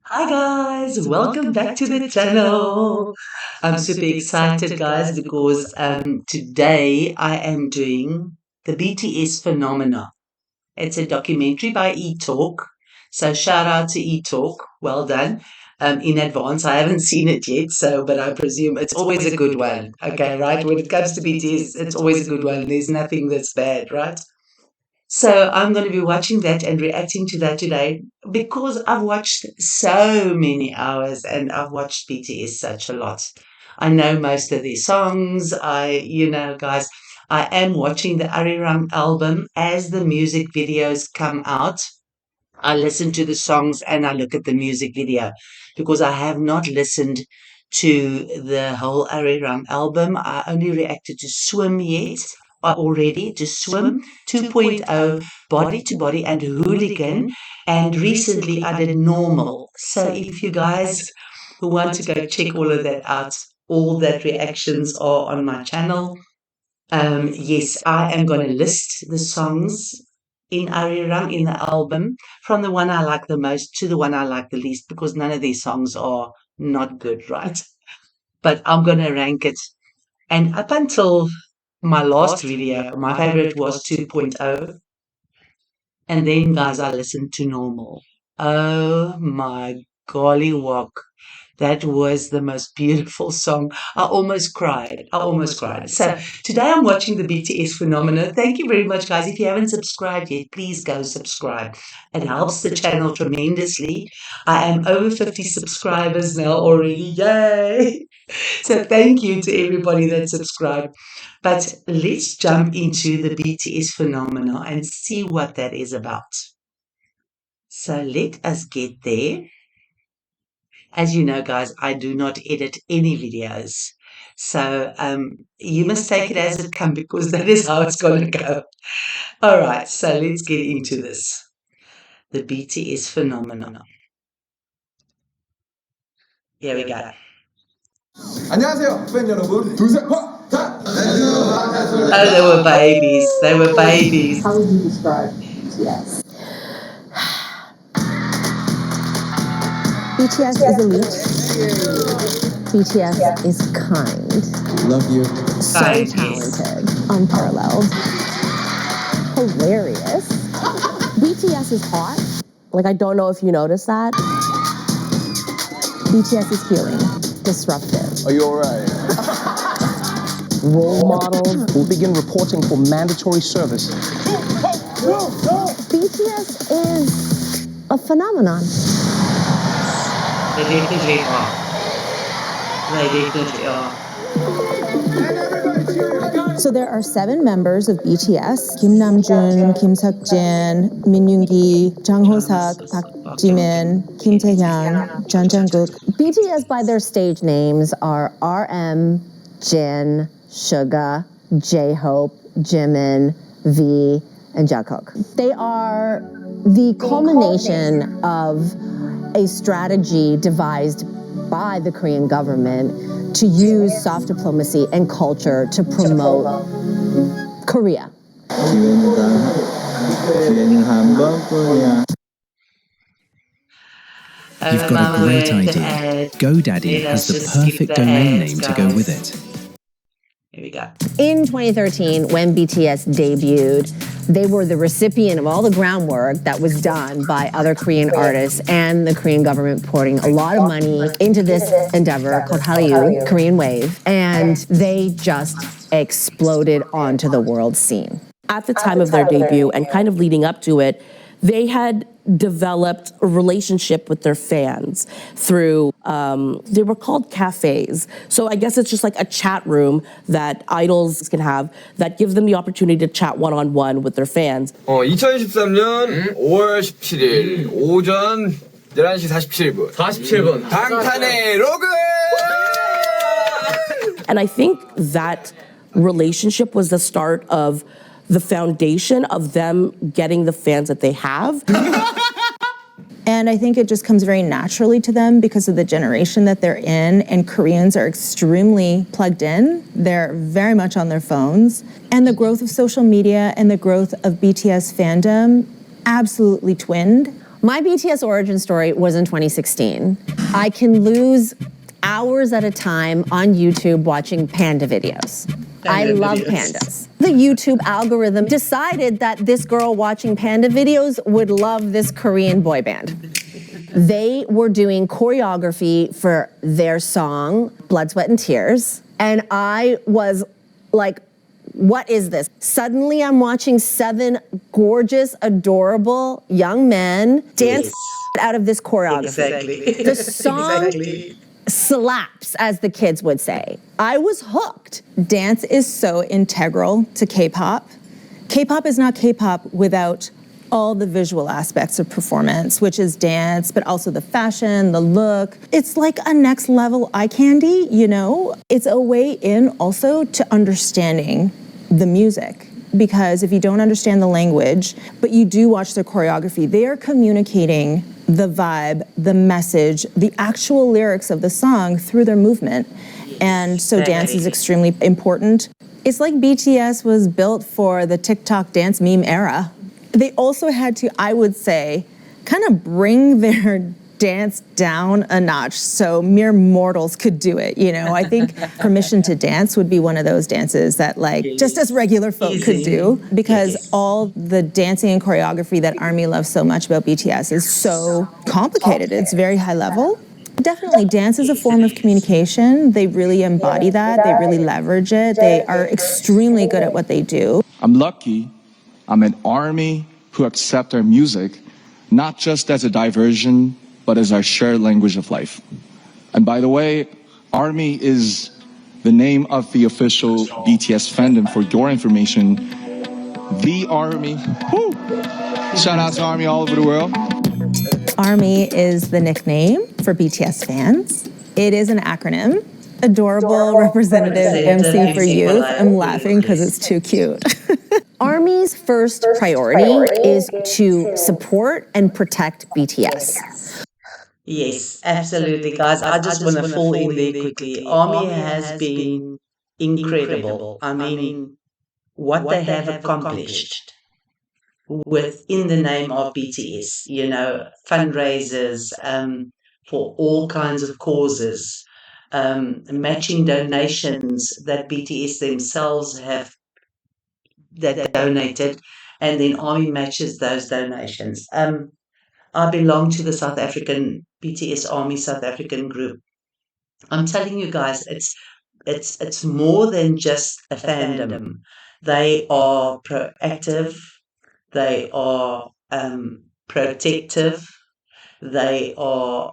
Hi guys, welcome back to the channel. I'm super excited guys because today I am doing the BTS Phenomena. It's a documentary by eTalk. So shout out to eTalk. Well done. In advance. I haven't seen it yet, but I presume it's always a good one. Okay, right? When it comes to BTS, it's always a good one. There's nothing that's bad, right? So I'm going to be watching that and reacting to that today because I've watched so many hours and I've watched BTS such a lot. I know most of their songs. Guys, I am watching the Arirang album as the music videos come out. I listen to the songs and I look at the music video because I have not listened to the whole Arirang album. I only reacted to Swim yet already, to Swim 2.0, Body to Body, and Hooligan. And recently I did Normal. So if you guys who want to go check all of that out, all that reactions are on my channel. Yes, I am going to list the songs in Arirang in the album from the one I like the most to the one I like the least because none of these songs are not good, right? But I'm going to rank it. And up until my last video, my favorite was 2.0. And then, guys, I listened to Normal. Oh my golly walk. That was the most beautiful song. I almost cried. So today I'm watching the BTS Phenomena. Thank you very much, guys. If you haven't subscribed yet, please go subscribe. It helps the channel tremendously. I am over 50 subscribers now already. Yay! So thank you to everybody that subscribed. But let's jump into the BTS Phenomena and see what that is about. So let us get there. As you know, guys, I do not edit any videos. So you must take it as it comes because that is how it's going to go. All right, so let's get into this. The BTS phenomenon. Here we go. 안녕하세요, 팬 여러분. 둘, 셋, 화! 자! Oh, they were babies. They were babies. How would you describe BTS? BTS is elite. BTS is kind. Love you. So Kind, talented. Unparalleled. Hilarious. BTS is hot. Like, I don't know if you noticed that. BTS is healing. Disruptive. Are you alright? Role models. Will begin reporting for mandatory service. BTS is a phenomenon. They definitely are. They definitely are. So there are 7 members of BTS: Kim Namjoon, Kim Seokjin, Min Yoongi, Jang Hoseok, Park Jimin, Kim Taehyung, Jung Jungkook. BTS by their stage names are RM, Jin, Suga, J-Hope, Jimin, V, and Jungkook. They are the culmination of a strategy devised by the Korean government to use soft diplomacy and culture to promote Korea. You've got a great idea. GoDaddy has the perfect domain name to go with it. Here we go. In 2013, when BTS debuted, they were the recipient of all the groundwork that was done by other Korean artists and the Korean government pouring a lot of money into this endeavor called Hallyu, Korean Wave, and they just exploded onto the world scene. At the time of their debut and kind of leading up to it, they had developed a relationship with their fans through, they were called cafes. So I guess it's just like a chat room that idols can have that gives them the opportunity to chat one-on-one with their fans. 2013년 5월 17일 오전 11시 47분. 47분. 방탄의 로그! And I think that relationship was the start of the foundation of them getting the fans that they have. And I think it just comes very naturally to them because of the generation that they're in, and Koreans are extremely plugged in. They're very much on their phones. And the growth of social media and the growth of BTS fandom absolutely twinned. My BTS origin story was in 2016. I can lose hours at a time on YouTube watching panda videos. I love pandas. The YouTube algorithm decided that this girl watching panda videos would love this Korean boy band. They were doing choreography for their song, Blood, Sweat, and Tears, and I was like, what is this? Suddenly I'm watching 7 gorgeous, adorable young men dance out of this choreography. Exactly. The song slaps, as the kids would say. I was hooked. Dance is so integral to K-pop. K-pop is not K-pop without all the visual aspects of performance, which is dance, but also the fashion, the look. It's like a next level eye candy, you know? It's a way in also to understanding the music. Because if you don't understand the language, but you do watch their choreography, they are communicating the vibe, the message, the actual lyrics of the song through their movement. And so dance is extremely important. It's like BTS was built for the TikTok dance meme era. They also had to, I would say, kind of bring their dance down a notch so mere mortals could do it, you know? I think Permission to Dance would be one of those dances that like just as regular folk could do, because all the dancing and choreography that ARMY loves so much about BTS is so complicated. It's very high level. Definitely, dance is a form of communication. They really embody that. They really leverage it. They are extremely good at what they do. I'm lucky I'm an ARMY who accept our music not just as a diversion, but as our shared language of life. And by the way, ARMY is the name of the official BTS fandom. For your information, the ARMY. Woo! Shout out to ARMY all over the world. ARMY is the nickname for BTS fans. It is an acronym. Adorable Representative MC for Youth. I'm laughing because it's too cute. ARMY's first priority is to support and protect BTS. Yes, absolutely, guys. I just want to fall in there quickly. Army has been incredible. I mean, what they have accomplished within the name of BTS, you know, fundraisers for all kinds of causes, matching donations that BTS themselves have that donated, and then Army matches those donations. I belong to the South African BTS Army South African group. I'm telling you guys, it's more than just a fandom. They are proactive. They are protective. They are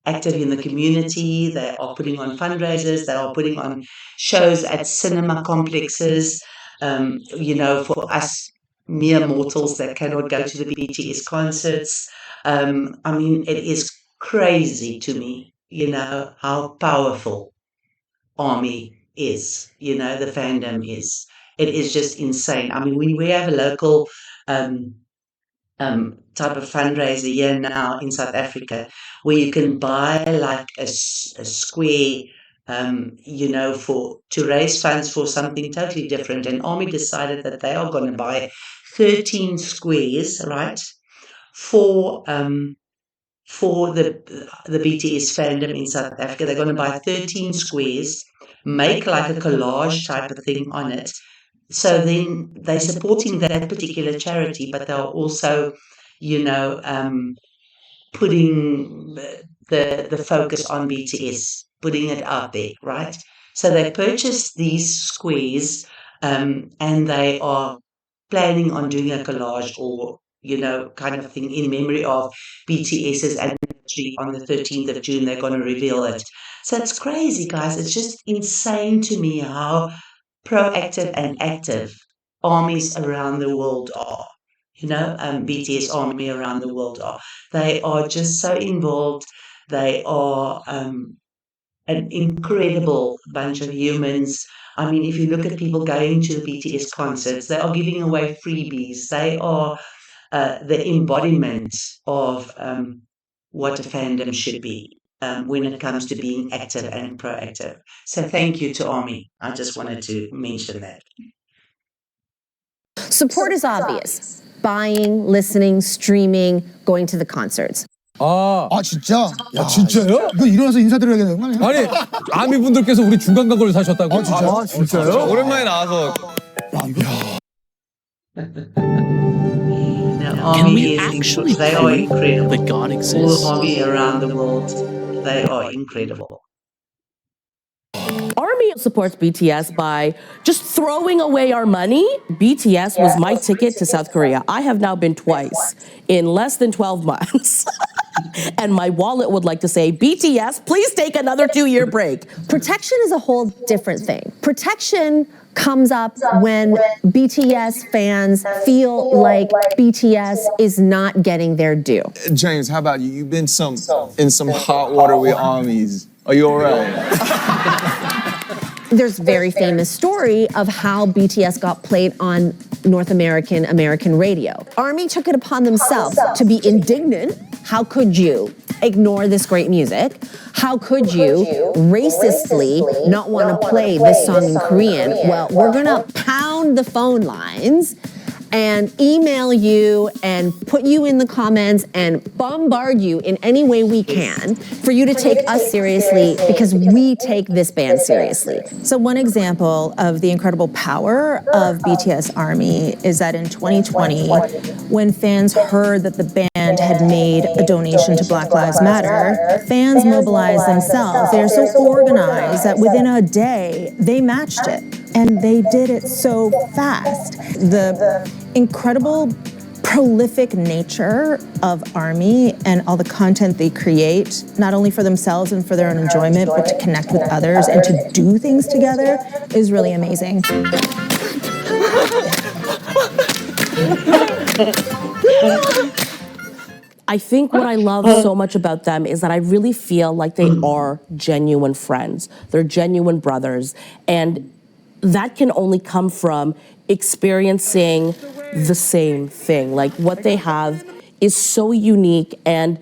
active in the community. They are putting on fundraisers. They are putting on shows at cinema complexes. You know, for us mere mortals that cannot go to the BTS concerts. I mean, it is crazy to me, you know, how powerful Army is, you know, the fandom is. It is just insane. I mean, we have a local um, type of fundraiser here now in South Africa where you can buy like a square, you know, for to raise funds for something totally different. And Army decided that they are going to buy 13 squares, right, for the BTS fandom in South Africa. They're going to buy 13 squares, make like a collage type of thing on it. So then they're supporting that particular charity, but they're also, you know, putting the focus on BTS, putting it out there, right? So they purchased these squares, and they are planning on doing a collage or, you know, kind of thing in memory of BTS's anniversary on the 13th of June. They're going to reveal it. So it's crazy, guys. It's just insane to me how proactive and active armies around the world are. You know, BTS Army around the world are. They are just so involved. They are an incredible bunch of humans. I mean, if you look at people going to the BTS concerts, they are giving away freebies. They are the embodiment of what a fandom should be when it comes to being active and proactive. So thank you to Army. I just wanted to mention that. Support is obvious. buying, listening, streaming, going to the concerts. 아, 진짜? 야, 진짜요? 이거 일어나서 인사드려야 되는 거 아니야? 아니, 아미분들께서 우리 중간 광고를 사셨다고? 진짜? 진짜요? 오랜만에 나와서 Now, Can army we is actually they are prove incredible. that God All the exists? army around the world, they are incredible. Army supports BTS by just throwing away our money. BTS was my ticket to South Korea. I have now been twice in less than 12 months. And my wallet would like to say, BTS, please take another 2-year break. Protection is a whole different thing. Protection comes up when BTS fans feel like BTS is not getting their due. James, how about you? You've been in some hot water with armies. Are you all right? There's a very famous story of how BTS got played on North American radio. ARMY took it upon themselves to be indignant. How could you ignore this great music? How could you racistly not want to play this song in Korean? Well, we're gonna pound the phone lines and email you and put you in the comments and bombard you in any way we can for you to take us seriously because we take this band seriously. So one example of the incredible power of BTS ARMY is that in 2020, when fans heard that the band had made a donation to Black Lives Matter, fans mobilized themselves. They're so organized that within a day, they matched it. And they did it so fast. The incredible prolific nature of ARMY and all the content they create, not only for themselves and for their own enjoyment, but to connect with others and to do things together is really amazing. I think what I love so much about them is that I really feel like they are genuine friends. They're genuine brothers. And that can only come from experiencing the same thing. Like what they have is so unique and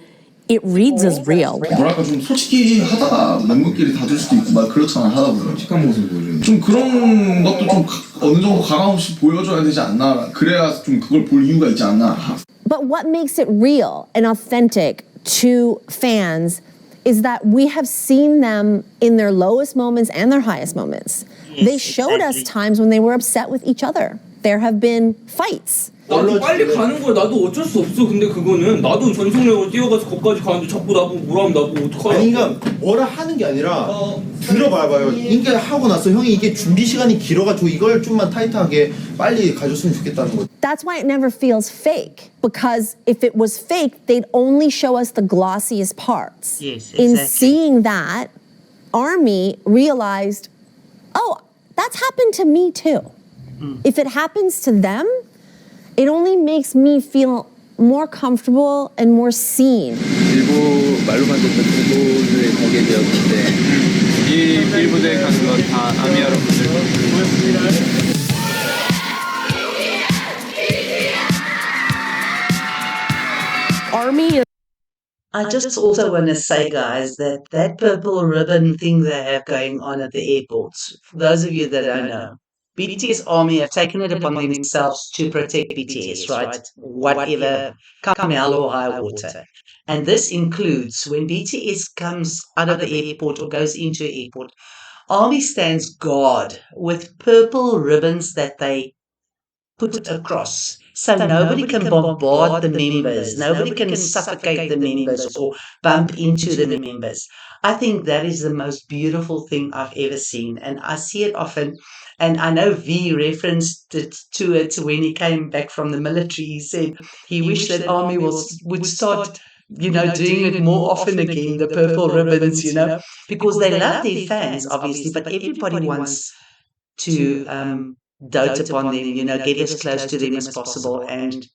it reads as real. 뭐랄까 좀 솔직히 하다가 멤버끼리 다툴 수도 있고 막 그렇잖아 하다 보면 솔직한 모습 보여줘. 좀 그런 것도 좀 어느 정도 가감없이 보여줘야 되지 않나. 그래야 좀 그걸 볼 이유가 있지 않나. But what makes it real and authentic to fans is that we have seen them in their lowest moments and their highest moments. Yes, they showed us times when they were upset with each other. There have been fights. 나도 빨리 가는 거야. 나도 어쩔 수 없어. 근데 그거는 나도 전속력으로 뛰어가서 거기까지 가는데 자꾸 나보고 뭐라 하면 나보고 어떡하냐. 아니 그러니까 뭐라 하는 게 아니라 들어봐봐요. 그러니까 하고 나서 형이 이게 준비 시간이 길어가지고 이걸 좀만 타이트하게 빨리 가줬으면 좋겠다는 거. That's why it never feels fake. Because if it was fake, they'd only show us the glossiest parts. Yes, exactly. In seeing that, ARMY realized, oh, that's happened to me too. If it happens to them, it only makes me feel more comfortable and more seen. 일부 말로만 듣던 부부를 가게 되었기 때문에 이 빌보드에 가는 건 다 아미 여러분들 ARMY. I just also want to say, guys, that that purple ribbon thing they have going on at the airports, for those of you that don't know, BTS Army have taken it upon themselves to protect BTS, right? Whatever, come hell or high water. And this includes when BTS comes out of the airport or goes into an airport, Army stands guard with purple ribbons that they put across. So nobody can bombard the members, nobody can suffocate the members or bump into the members. I think that is the most beautiful thing I've ever seen, and I see it often. And I know V referenced it to it when he came back from the military. He said he wished that Army would start, doing it more often again, the purple ribbons, because they love their fans, obviously, but everybody wants to dote upon them, get as close to them as possible. And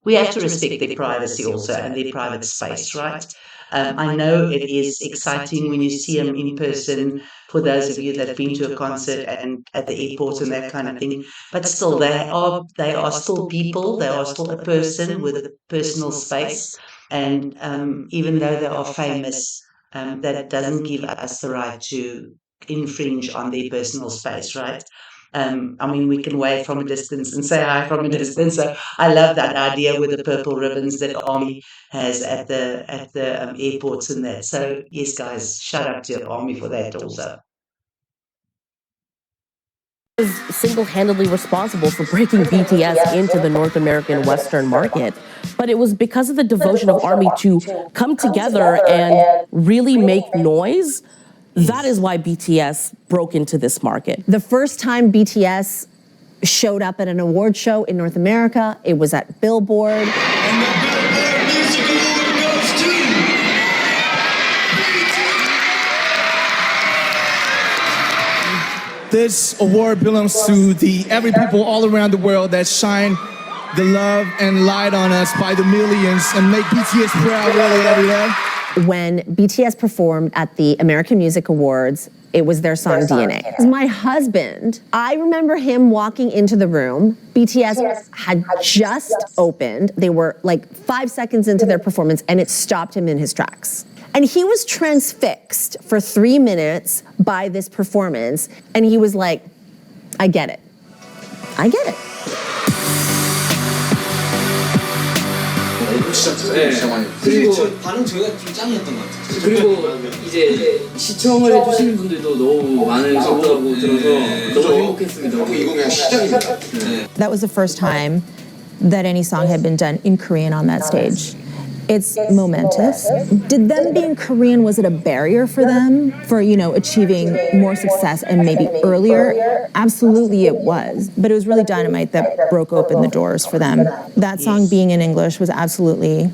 we have to respect their privacy also and their private space, right? I know it is exciting when you see them in person, for those of you that have been to a concert and at the airport and that kind of thing. But still, they are still people. They are still a person with a personal space. And even though they are famous, that doesn't give us the right to infringe on their personal space, right? I mean, we can wave from a distance and say hi from a distance. So I love that idea with the purple ribbons that Army has at the airports and that. So yes, guys, shout out to Army for that also. Was single-handedly responsible for breaking BTS into the North American Western market. But it was because of the devotion of ARMY to come together and really make noise. That is why BTS broke into this market. The first time BTS showed up at an award show in North America, it was at Billboard. And the Billboard Music Award goes to This award belongs to the every people all around the world that shine the love and light on us by the millions and make BTS proud really every day. When BTS performed at the American Music Awards, it was their song DNA. My husband, I remember him walking into the room. BTS had just opened. They were like 5 seconds into their performance and it stopped him in his tracks. And he was transfixed for 3 minutes by this performance. And he was like, I get it. I get it. 그리고 반응 저희가 좀 짱이었던 것 같아요. 그리고 이제 시청을 해주시는 분들도 너무 많으셨다고 들어서 너무 행복했습니다. 이거 그냥 시작입니다. That was the first time that any song had been done in Korean on that stage. It's momentous. Did them being Korean, was it a barrier for them for, achieving more success and maybe earlier? Absolutely it was. But it was really Dynamite that broke open the doors for them. That song being in English was absolutely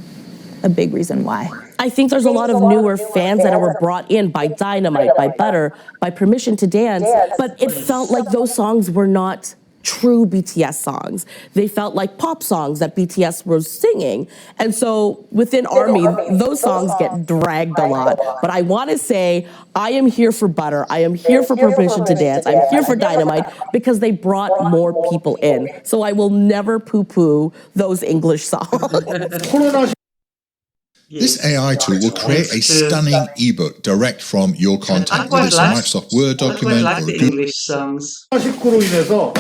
a big reason why. I think there's a lot of newer fans that were brought in by Dynamite, by Butter, by Permission to Dance, but it felt like those songs were not true BTS songs. They felt like pop songs that BTS was singing. And so within ARMY, those songs get dragged a lot. But I want to say, I am here for Butter. I am here for Permission to Dance. I'm here for Dynamite because they brought more people in. So I will never poo-poo those English songs. This AI tool will create a stunning ebook direct from your content, whether it's a Microsoft Word document or a Google. 19로 인해서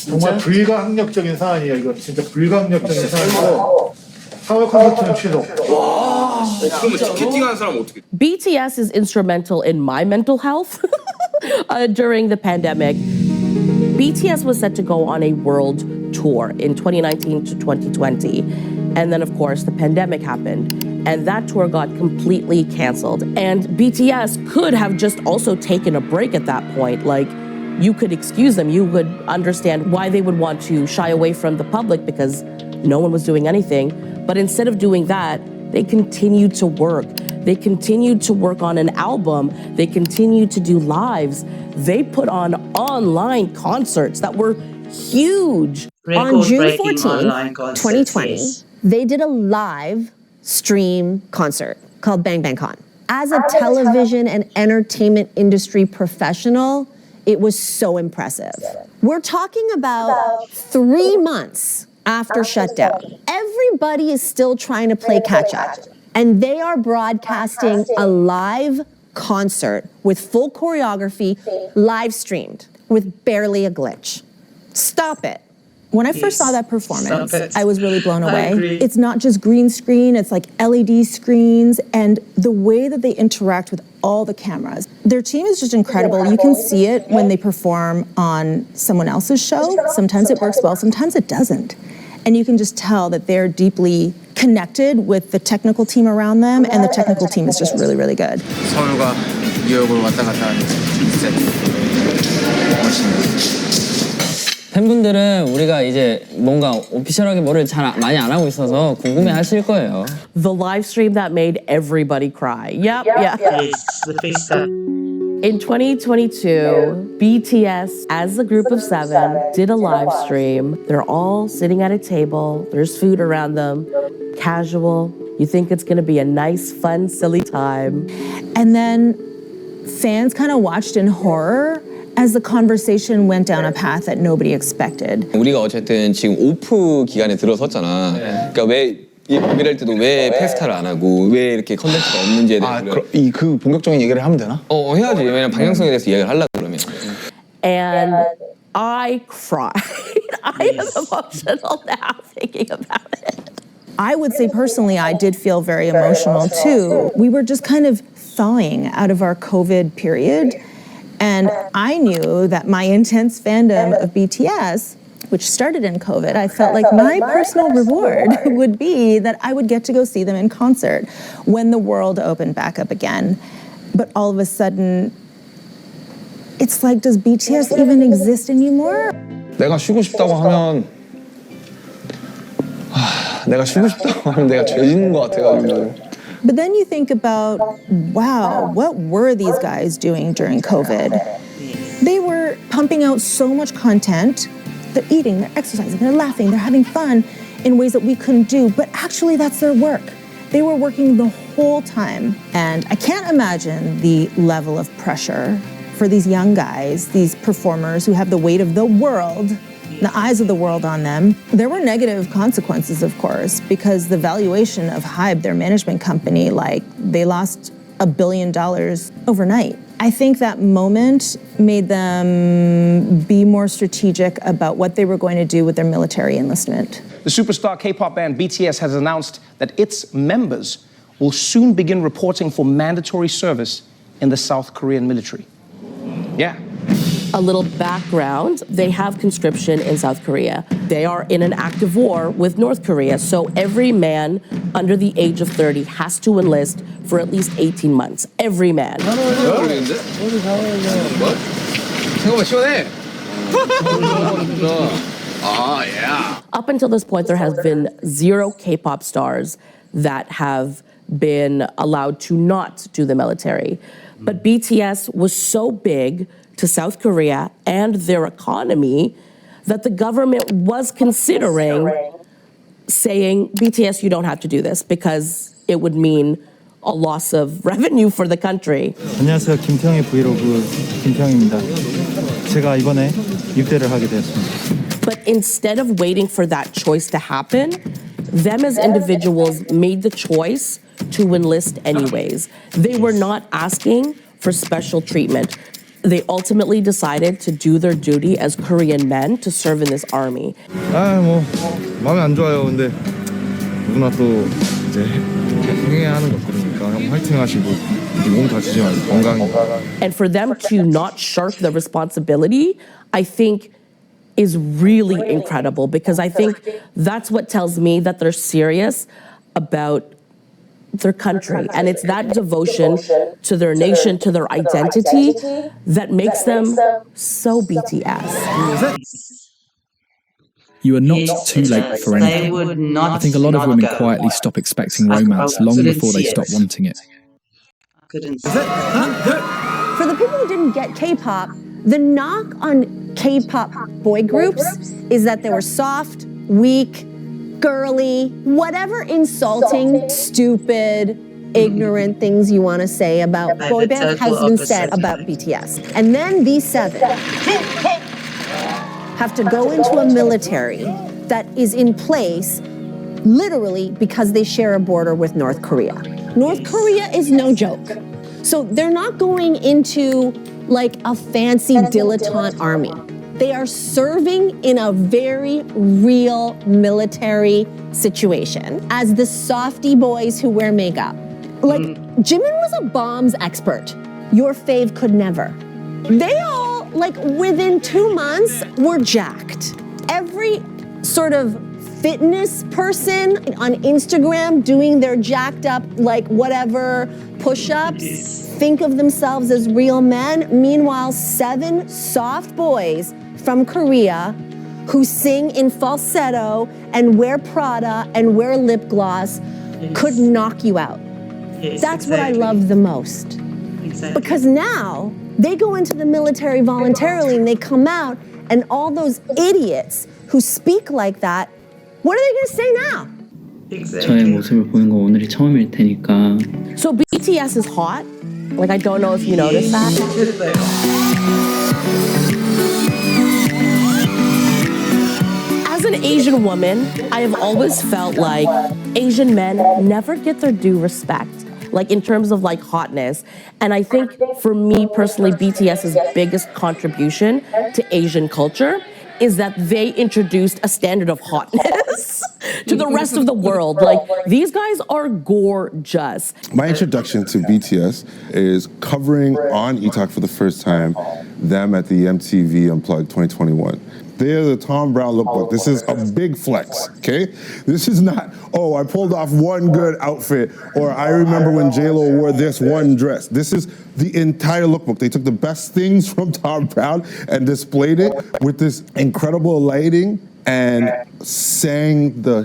정말 불가항력적인 사안이에요. 이거 진짜 불가항력적인 사안이고 사월 콘서트는 취소. 그러면 티켓팅하는 사람 어떻게? BTS is instrumental in my mental health during the pandemic. BTS was set to go on a world tour in 2019 to 2020. And then, of course, the pandemic happened. And that tour got completely canceled. And BTS could have just also taken a break at that point. Like, you could excuse them. You would understand why they would want to shy away from the public because no one was doing anything. But instead of doing that, they continued to work. They continued to work on an album. They continued to do lives. They put on online concerts that were huge. On June 14, 2020, yes. they did a live stream concert called Bang Bang Con. As a television and entertainment industry professional, it was so impressive. We're talking about 3 months after shutdown. Everybody is still trying to play catch up. And they are broadcasting a live concert with full choreography, live streamed, with barely a glitch. Stop it. When I first saw that performance, I was really blown away. It's not just green screen, it's like LED screens, and the way that they interact with all the cameras. Their team is just incredible. You can see it when they perform on someone else's show. Sometimes it works well, sometimes it doesn't. And you can just tell that they're deeply connected with the technical team around them, and the technical team is just really, really good. 서울과 뉴욕을 왔다 갔다 하는 셋. 멋있네요. 팬분들은 우리가 이제 뭔가 오피셜하게 뭐를 잘 많이 안 하고 있어서 궁금해하실 거예요. The live stream that made everybody cry. Yep. Yes, the FaceTime. In 2022, BTS, as a group of 7, did a live stream. They're all sitting at a table. There's food around them. Casual. You think it's going to be a nice, fun, silly time. And then fans kind of watched in horror as the conversation went down a path that nobody expected. 우리가 어쨌든 지금 오프 기간에 들어섰잖아. 그러니까 왜 이럴 때도 왜 페스타를 안 하고 왜 이렇게 컨텐츠가 없는지에 대해서 그 본격적인 얘기를 하면 되나? 해야지. 왜냐면 방향성에 대해서 이야기를 하려고 그러면. and I cried. I am emotional now thinking about it. I would say personally, I did feel very emotional too. We were just kind of thawing out of our COVID period. And I knew that my intense fandom of BTS, which started in COVID, I felt like my personal reward would be that I would get to go see them in concert when the world opened back up again. But all of a sudden, it's like, does BTS even exist anymore? 내가 쉬고 싶다고 하면 내가 쉬고 싶다고 하면 내가 죄 짓는 것 같아가지고. But then you think about, wow, what were these guys doing during COVID? They were pumping out so much content. They're eating, they're exercising, they're laughing, they're having fun in ways that we couldn't do. But actually, that's their work. They were working the whole time. And I can't imagine the level of pressure for these young guys, these performers who have the weight of the world, the eyes of the world on them. There were negative consequences, of course, because the valuation of HYBE, their management company, like they lost $1 billion overnight. I think that moment made them be more strategic about what they were going to do with their military enlistment. The superstar K-pop band BTS has announced that its members will soon begin reporting for mandatory service in the South Korean military. Yeah. A little background, they have conscription in South Korea. They are in an active war with North Korea, so every man under the age of 30 has to enlist for at least 18 months. Every man. Up until this point, there has been 0 K-pop stars that have been allowed to not do the military. But BTS was so big to South Korea and their economy that the government was considering saying, BTS, you don't have to do this because it would mean a loss of revenue for the country. 안녕하세요. 김태형의 브이로그 김태형입니다. 제가 이번에 입대를 하게 되었습니다. But instead of waiting for that choice to happen, them as individuals made the choice to enlist anyways. They were not asking for special treatment. They ultimately decided to do their duty as Korean men to serve in this army. 뭐 마음이 안 좋아요. 근데 누구나 또 이제 행해야 하는 것들이니까 형 화이팅 하시고 몸 다치지 말고 건강히. And for them to not shirk the responsibility, I think is really incredible because I think that's what tells me that they're serious about their country. And it's that devotion to their nation, to their identity, that makes them so BTS. You are not too late for anything. I think a lot of women quietly stop expecting romance long before they stop wanting it. For the people who didn't get K-pop, the knock on K-pop boy groups is that they were soft, weak, girly, whatever insulting, stupid, ignorant things you want to say about boy band has been said about BTS. And then these 7 have to go into a military that is in place literally because they share a border with North Korea. North Korea is no joke. So they're not going into like a fancy dilettante army. They are serving in a very real military situation as the softy boys who wear makeup. Like, Jimin was a bombs expert. Your fave could never. They all, like, within 2 months, were jacked. Every sort of fitness person on Instagram doing their jacked up, like, whatever, push-ups, think of themselves as real men. Meanwhile, 7 soft boys from Korea who sing in falsetto and wear Prada and wear lip gloss could knock you out. That's what I love the most. Because now they go into the military voluntarily and they come out and all those idiots who speak like that, what are they going to say now? 저의 모습을 보는 거 오늘이 처음일 테니까. So BTS is hot. Like, I don't know if you noticed that. As an Asian woman, I have always felt like Asian men never get their due respect. like in terms of like hotness. And I think for me personally, BTS's biggest contribution to Asian culture is that they introduced a standard of hotness to the rest of the world. Like, these guys are gorgeous. My introduction to BTS is covering on ETalk for the first time, them at the MTV Unplugged 2021. They're the Tom Brown lookbook. This is a big flex, okay? This is not, oh, I pulled off one good outfit, or I remember when J-Lo wore this one dress. This is the entire lookbook. They took the best things from Tom Brown and displayed it with this incredible lighting and sang the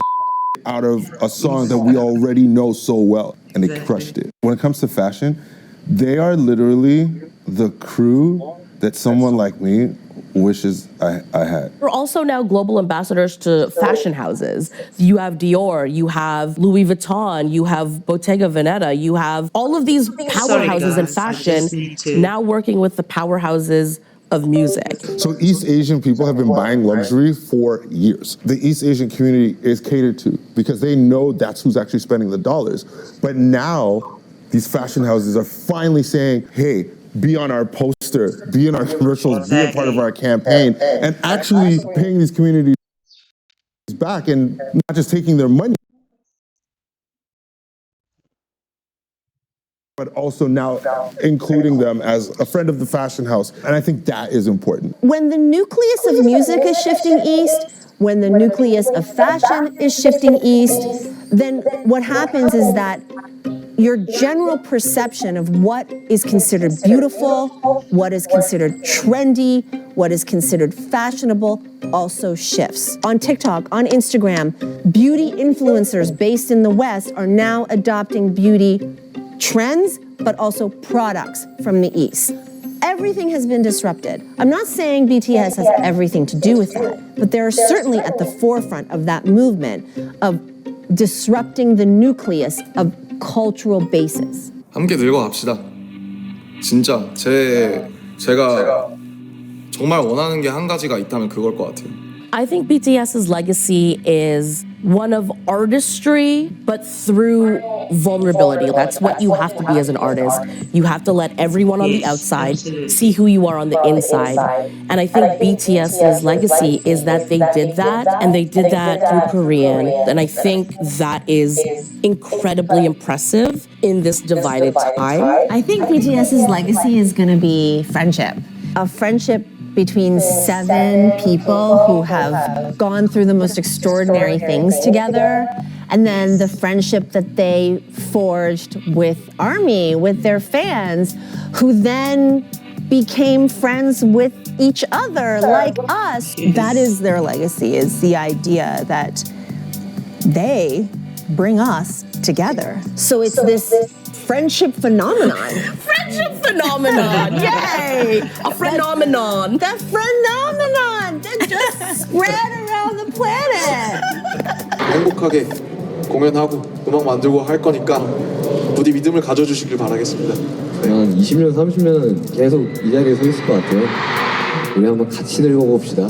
out of a song that we already know so well, and they crushed it. When it comes to fashion, they are literally the crew that someone like me wishes I had. We're also now global ambassadors to fashion houses. You have Dior, you have Louis Vuitton, you have Bottega Veneta, you have all of these powerhouses in fashion now working with the powerhouses of music. So East Asian people have been buying luxury for years. The East Asian community is catered to because they know that's who's actually spending the dollars. But now these fashion houses are finally saying, hey, be on our poster, be in our commercials, be a part of our campaign, and actually paying these communities back and not just taking their money, but also now including them as a friend of the fashion house. And I think that is important. When the nucleus of music is shifting east, when the nucleus of fashion is shifting east, then what happens is that your general perception of what is considered beautiful, what is considered trendy, what is considered fashionable also shifts. On TikTok, on Instagram, beauty influencers based in the West are now adopting beauty trends, but also products from the East. Everything has been disrupted. I'm not saying BTS has everything to do with that, but they're certainly at the forefront of that movement of disrupting the nucleus of cultural bases. 함께 늙어갑시다. 진짜 제가 정말 원하는 게 한 가지가 있다면 그걸 것 같아요. I think BTS's legacy is one of artistry, but through vulnerability. That's what you have to be as an artist. You have to let everyone on the outside see who you are on the inside. And I think BTS's legacy is that they did that, and they did that through Korean. And I think that is incredibly impressive in this divided time. I think BTS's legacy is going to be friendship. A friendship between 7 people who have gone through the most extraordinary things together, and then the friendship that they forged with ARMY, with their fans, who then became friends with each other like us. That is their legacy, is the idea that they bring us together. So it's this friendship phenomenon. Friendship phenomenon! Yay! A phenomenon! The phenomenon that just spread around the planet. 행복하게 공연하고 음악 만들고 할 거니까 부디 믿음을 가져주시길 바라겠습니다. 한 20년, 30년은 계속 이 자리에 서 있을 것 같아요. 우리 한번 같이 늙어봅시다.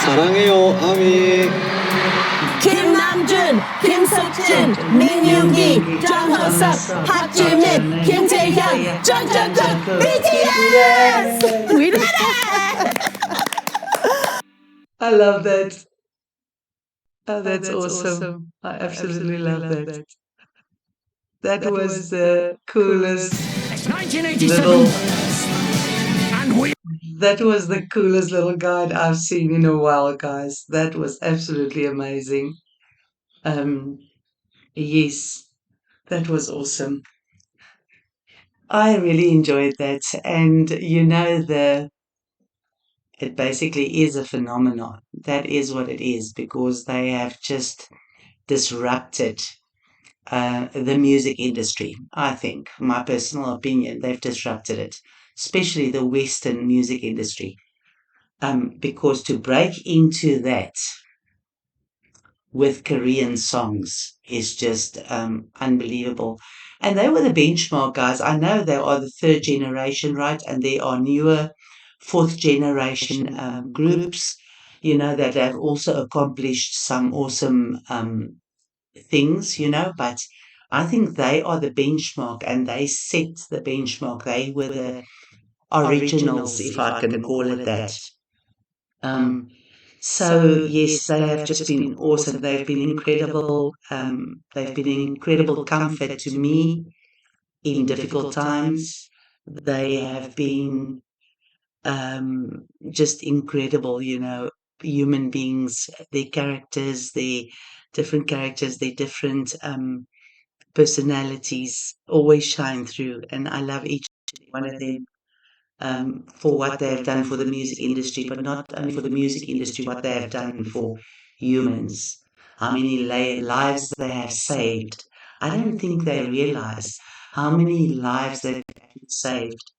사랑해요, 아미. 김남준, 김석진, 민유기, 정호석, 박지민, 김태현, 정정국, BTS! We did it! I love that. Oh, that's awesome. I absolutely love that. That was the coolest little... That was the coolest little guide I've seen in a while, guys. That was absolutely amazing. Yes, that was awesome. I really enjoyed that. And you know, it basically is a phenomenon. That is what it is, because they have just disrupted the music industry. I think, my personal opinion, they've disrupted it, especially the Western music industry. Because to break into that with Korean songs is just unbelievable. And they were the benchmark, guys. I know they are the 3rd generation, right? And there are newer 4th generation groups, you know, that have also accomplished some awesome things, you know. But I think they are the benchmark, and they set the benchmark. They were the originals, if I can call it that. So yes, they have just been awesome. They've been incredible. They've been incredible comfort to me in difficult times. They have been just incredible, human beings, their characters, their different characters, their different personalities always shine through. And I love each one of them for what they have done for the music industry, but not only for the music industry, what they have done for humans. How many lives they have saved. I don't think they realize how many lives they've saved.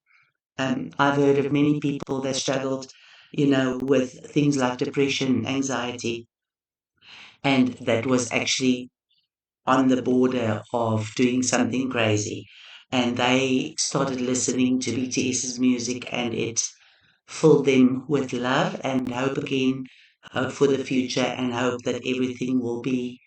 I've heard of many people that struggled, with things like depression, anxiety, and that was actually on the border of doing something crazy. And they started listening to BTS's music, and it filled them with love and hope again, hope for the future, and hope that everything will be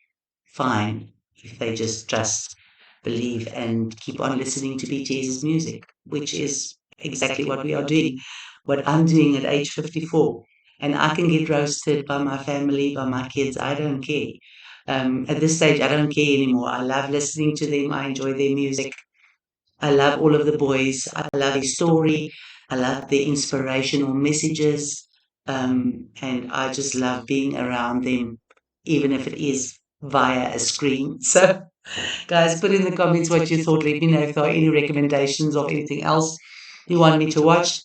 fine if they just trust, believe, and keep on listening to BTS's music, which is exactly what we are doing, what I'm doing at age 54. And I can get roasted by my family, by my kids. I don't care. At this stage, I don't care anymore. I love listening to them. I enjoy their music. I love all of the boys. I love their story. I love their inspirational messages. And I just love being around them, even if it is via a screen. So, guys, put in the comments what you thought. Let me know if there are any recommendations of anything else you want me to watch.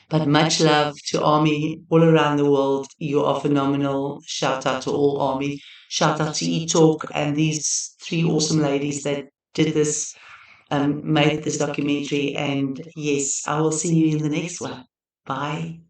But much love to Army all around the world. You are phenomenal. Shout out to all Army. Shout out to E-Talk and these three awesome ladies that did this, made this documentary. And yes, I will see you in the next one. Bye.